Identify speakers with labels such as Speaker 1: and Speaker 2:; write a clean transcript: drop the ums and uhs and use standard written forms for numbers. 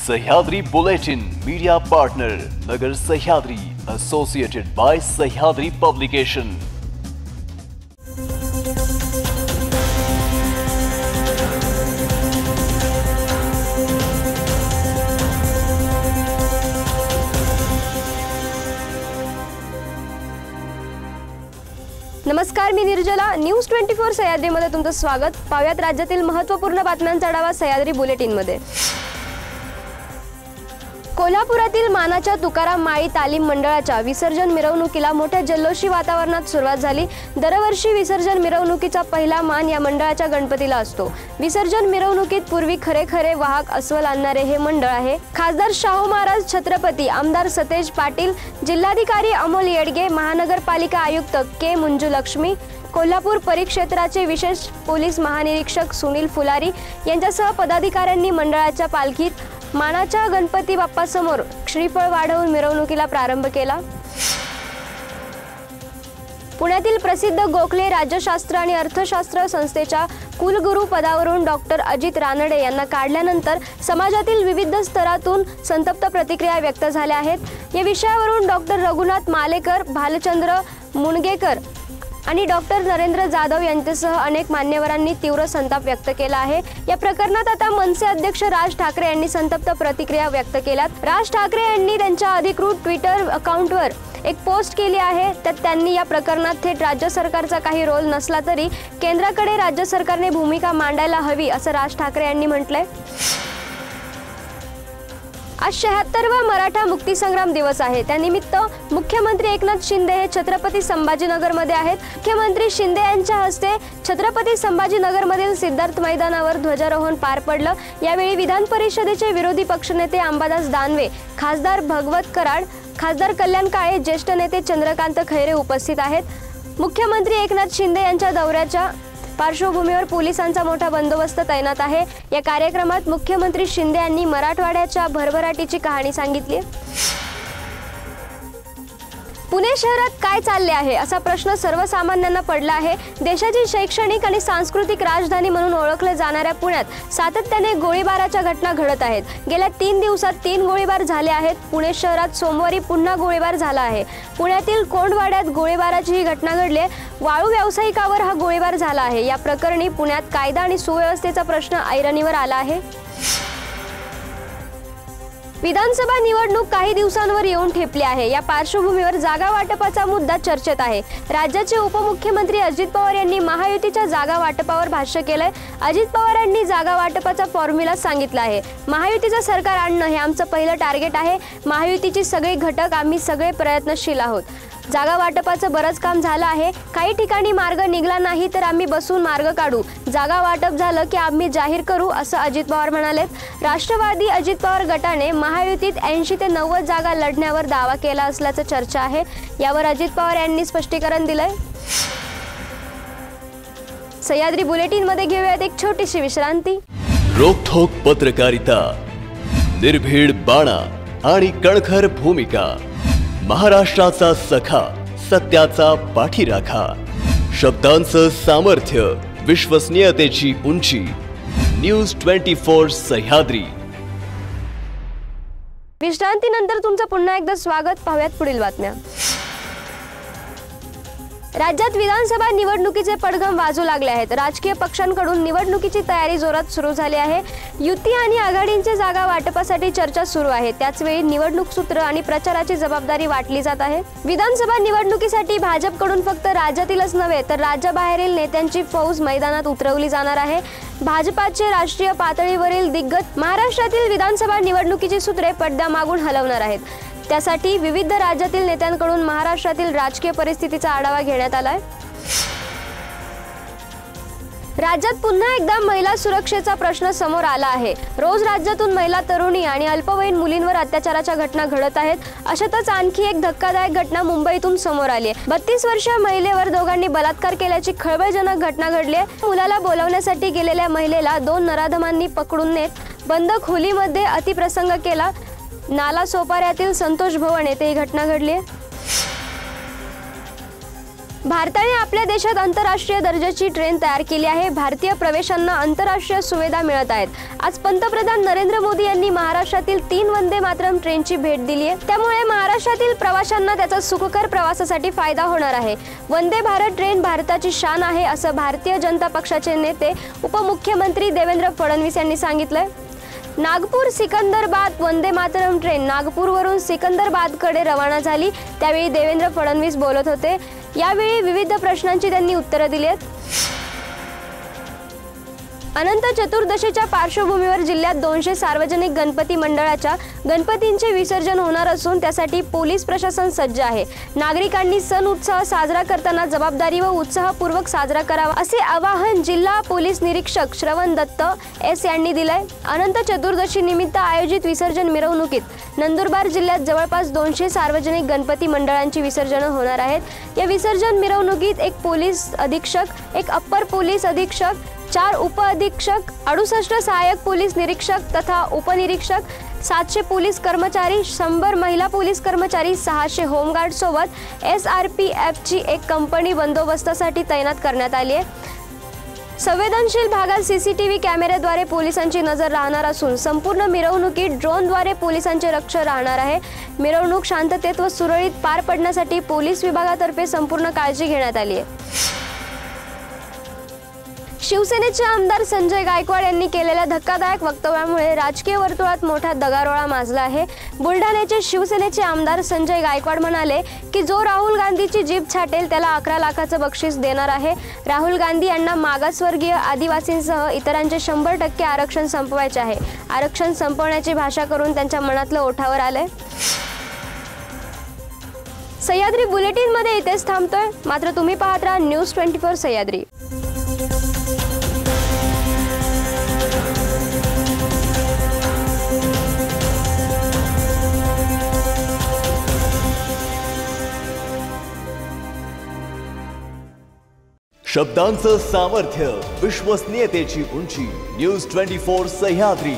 Speaker 1: Sahyadri bulletin media partner Nagar Sahyadri associated by Sahyadri publication.
Speaker 2: नमस्कार, मी निर्जला। News 24 सह्याद्रीमध्ये तुमचं स्वागत। पाहुयात राज्यातील महत्त्वपूर्ण बातम्यांचा आढावा सह्याद्री बुलेटिनमध्ये। कोल्हापुरातील मानाच्या तुकाराम माळी तालीम मंडळाच्या विसर्जन मिरवणुकीला मोठ्या जल्लोषी वातावरणात सुरुवात झाली। दरवर्षी विसर्जन मिरवणुकीचा पहिला मान या मंडळाच्या गणपतीला असतो। विसर्जन मिरवणुकीत पूर्वी खरे वाहक अस्वल आणणारे हे मंडळ आहे। खासदार शाहू महाराज छत्रपती, आमदार सतेज पाटील, जिल्हाधिकारी अमोल येडगे, महानगरपालिका आयुक्त के मंजुलक्ष्मी, कोल्हापूर परिक्षेत्राचे विशेष पोलीस महानिरीक्षक सुनील फुलारी यांच्यासह पदाधिकाऱ्यांनी मंडळाच्या पालखीत मानाच्या गणपती बाप्पा समोर श्रीफळ वाढवून मिरवणुकीला प्रारंभ केला। पुण्यातील प्रसिद्ध गोखले राज्यशास्त्र आणि अर्थशास्त्र संस्थेच्या कुलगुरू पदावरून डॉक्टर अजित रानडे यांना काढल्यानंतर समाजातील विविध स्तरातून संतप्त प्रतिक्रिया व्यक्त झाल्या आहेत। या विषयावरून डॉक्टर रघुनाथ मालेकर, भालचंद्र मुणगेकर आणि डॉक्टर नरेंद्र जाधव यांच्यासह अनेक मान्यवरांनी तीव्र संताप व्यक्त केला आहे। या प्रकरणात आता मनसे अध्यक्ष राज ठाकरे यांनी संतप्त प्रतिक्रिया व्यक्त केल्यात। राज ठाकरे यांनी त्यांच्या अधिकृत ट्विटर अकाउंटवर एक पोस्ट केली आहे। त्यात त्यांनी या प्रकरणात थेट राज्य सरकारचा काही रोल नसला तरी केंद्राकडे राज्य सरकारने भूमिका मांडायला हवी असं राज ठाकरे यांनी म्हटलंय। आज 76वा मराठा मुक्तीसंग्राम दिवस आहे। त्यानिमित्त मुख्यमंत्री एकनाथ शिंदे हे छत्रपती संभाजीनगरमध्ये आहेत। मुख्यमंत्री शिंदे यांच्या हस्ते छत्रपती संभाजीनगरमधील सिद्धार्थ मैदानावर ध्वजारोहण पार पडलं। यावेळी विधान परिषदेचे विरोधी पक्षनेते अंबादास दानवे, खासदार भगवत कराड, खासदार कल्याण काळे, ज्येष्ठ नेते चंद्रकांत खैरे उपस्थित आहेत। मुख्यमंत्री एकनाथ शिंदे यांच्या दौऱ्याच्या पार्श्वभूमीवर पोलिसांचा मोठा बंदोबस्त तैनात आहे। या कार्यक्रमात मुख्यमंत्री शिंदे यांनी मराठवाड्याच्या भरभराटीची कहाणी सांगितली। पुणे शहरात काय चालले आहे असा प्रश्न सर्वसामान्यांना पडला आहे। देशाची शैक्षणिक आणि सांस्कृतिक राजधानी म्हणून ओळखले जाणाऱ्या पुण्यात सातत्याने गोळीबाराच्या घटना घडत आहेत। गेल्या 3 दिवसात 3 गोळीबार झाले आहेत। पुणे शहरात सोमवारी पुन्हा गोळीबार झाला आहे। पुण्यातील कोंडवाड्यात गोळीबाराची ही घटना घडली आहे। वाळू व्यावसायिकावर हा गोळीबार झाला आहे। या प्रकरणी पुण्यात कायदा आणि सुव्यवस्थेचा प्रश्न ऐरणीवर आला आहे। विधानसभा निवडणूक काही दिवसांवर येऊन ठेपली आहे। या पार्श्वभूमीवर जागा वाटपाचा मुद्दा चर्चेत आहे। राज्याचे उपमुख्यमंत्री अजित पवार यांनी महायुतीच्या जागा वाटपावर भाष्य केलंय। अजित पवार यांनी जागा वाटपाचा फॉर्म्युला सांगितला आहे। महायुतीचं सरकार आणणं हे आमचं पहिलं टार्गेट आहे। महायुतीची सगळे घटक आम्ही सगळे प्रयत्नशील आहोत। जागा वाटपाचं बरंच काम झालं आहे। काही ठिकाणी मार्ग निघाला नाही तर आम्ही बसून मार्ग काढू। जागा वाटप झालं की आम्ही जाहीर करू असं अजित पवार म्हणालेत। राष्ट्रवादी अजित पवार गटाने महायुतीत 80 ते 90 जागा लढण्यावर दावा केला असल्याचं चर्चा आहे। यावर अजित पवार यांनी स्पष्टीकरण दिलंय। सह्याद्री बुलेटिनमध्ये घेऊयात एक छोटीशी विश्रांती।
Speaker 1: रोखोक पत्रकारिता, निर्भीड बाणा आणि कणखर भूमिका, महाराष्ट्राचा सखा, सत्याचा पाठीराखा, शब्दांचं सामर्थ्य, विश्वसनीयतेची उंची। न्यूज 24 सह्याद्री।
Speaker 2: विश्रांतीनंतर तुमचं पुन्हा एकदा स्वागत। पाहुयात पुढील बातम्या। राज्यात विधानसभा निवडणुकीचे पडघम वाजू लागले आहेत। राजकीय पक्षांकडून निवडणुकीची तयारी जोरात सुरू झाली आहे। युती आणि आघाडींच्या जागा वाटपासाठी चर्चा सुरू आहे। त्याचवेळी निवडणूक सूत्र आणि प्रचाराची जबाबदारी वाटली जात आहे। विधानसभा निवडणुकीसाठी भाजपकडून फक्त राज्यातीलच नव्हे तर राज्याबाहेरील नेत्यांची फौज मैदानात उतरवली जाणार आहे। भाजपाचे राष्ट्रीय पातळीवरील दिग्गज महाराष्ट्रातील विधानसभा निवडणुकीची सूत्रे पडद्यामागून हलवणार आहेत। त्यासाठी विविध राज्यातील नेत्यांकडून महाराष्ट्रातील राजकीय परिस्थितीचा आढावा घेण्यात आलाय। राज्यात पुन्हा एकदा महिला सुरक्षेचा प्रश्न समोर आला आहे। रोज राज्यातून महिला, तरुणी आणि अल्पवयीन मुलींवर अत्याचाराच्या घटना घडत आहेत। अशातच आणखी एक धक्कादायक घटना मुंबईतून समोर आली आहे। 32 वर्षीय महिलेवर दोघांनी बलात्कार केल्याची खळबळजनक घटना घडली आहे। मुलाला बोलावण्यासाठी गेलेल्या महिलेला 2 नराधमांनी पकडून नेत बंद खोलीमध्ये अतिप्रसंग केला। नाला सोपाऱ्यातील संतोष भवन येथे ही घटना घडली आहे। भारताने आपल्या देशात आंतरराष्ट्रीय दर्जाची ट्रेन तयार केली आहे। भारतीय प्रवाशांना आंतरराष्ट्रीय सुविधा मिळत आहेत। आज पंतप्रधान नरेंद्र मोदी यांनी महाराष्ट्रातील 3 वंदे मातरम ट्रेनची भेट दिली आहे। त्यामुळे महाराष्ट्रातील प्रवाशांना त्याचा सुखकर प्रवासासाठी फायदा होणार आहे। वंदे भारत ट्रेन भारताची शान आहे असं भारतीय जनता पक्षाचे नेते उपमुख्यमंत्री देवेंद्र फडणवीस यांनी सांगितलंय। नागपूर सिकंदराबाद वंदे मातरम ट्रेन नागपूरवरून सिकंदराबादकडे रवाना झाली। त्यावेळी देवेंद्र फडणवीस बोलत होते। यावेळी विविध प्रश्नांची त्यांनी उत्तरे दिली आहेत। अनंत चतुर्दशीच्या पार्श्वभूमीवर जिल्ह्यात 200 सार्वजनिक गणपती मंडळाच्या गणपतींचे विसर्जन होणार असून त्यासाठी पोलीस प्रशासन सज्ज आहे। नागरिकांनी सण उत्सव साजरा करताना जबाबदारी व उत्साहपूर्वक साजरा करावा असे आवाहन जिल्हा पोलीस निरीक्षक श्रवण दत्त एस यांनी दिलंय। अनंत चतुर्दशी निमित्त आयोजित विसर्जन मिरवणुकीत नंदुरबार जिल्ह्यात जवळपास 200 सार्वजनिक गणपती मंडळांची विसर्जन होणार आहेत। या विसर्जन मिरवणुकीत एक पोलीस अधीक्षक, एक अप्पर पोलीस अधीक्षक, 4 उप अधीक्षक, 68 सहाय्यक पोलीस निरीक्षक तथा उपनिरीक्षक, 700 पोलीस कर्मचारी, 100 महिला पोलीस कर्मचारी, 600 होमगार्ड सोबत SRPFची एक कंपनी बंदोबस्तासाठी तैनात करण्यात आली आहे। संवेदनशील भागात CCTV कॅमेऱ्याद्वारे पोलिसांची नजर राहणार असून संपूर्ण मिरवणुकीत ड्रोनद्वारे पोलिसांचे रक्षण राहणार आहे। मिरवणूक शांततेत व सुरळीत पार पडण्यासाठी पोलीस विभागातर्फे संपूर्ण काळजी घेण्यात आली आहे। शिवसेनेचे आमदार संजय गायकवाड यांनी केलेल्या धक्कादायक वक्तव्यामुळे राजकीय वर्तुळात मोठा दगारोळा माजला आहे। बुलढाण्याचे शिवसेनेचे आमदार संजय गायकवाड म्हणाले की जो राहुल गांधीची जीभ छाटेल त्याला 11 लाखाचं बक्षीस देणार आहे। राहुल गांधी यांना मागासवर्गीय, आदिवासींसह इतरांचे 100% आरक्षण संपवायचे आहे। आरक्षण संपवण्याची भाषा करून त्यांच्या मनातलं ओठावर आलंय। सह्याद्री बुलेटिन मध्ये इथेच थांबतोय, मात्र तुम्ही पाहत राहा न्यूज 24 सह्याद्री।
Speaker 1: शब्दांचं सामर्थ्य, विश्वसनीयतेची उंची, न्यूज 24 सह्याद्री।